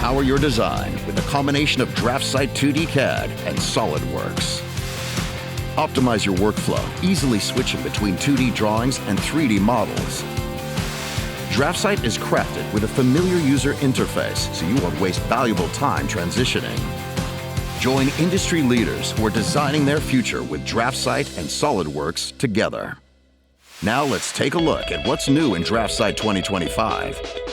Empower your design with a combination of Draftsight 2D CAD and SOLIDWORKS. Optimize your workflow, easily switching between 2D drawings and 3D models. Draftsight is crafted with a familiar user interface, so you won't waste valuable time transitioning. Join industry leaders who are designing their future with Draftsight and SOLIDWORKS together. Now let's take a look at what's new in Draftsight 2025.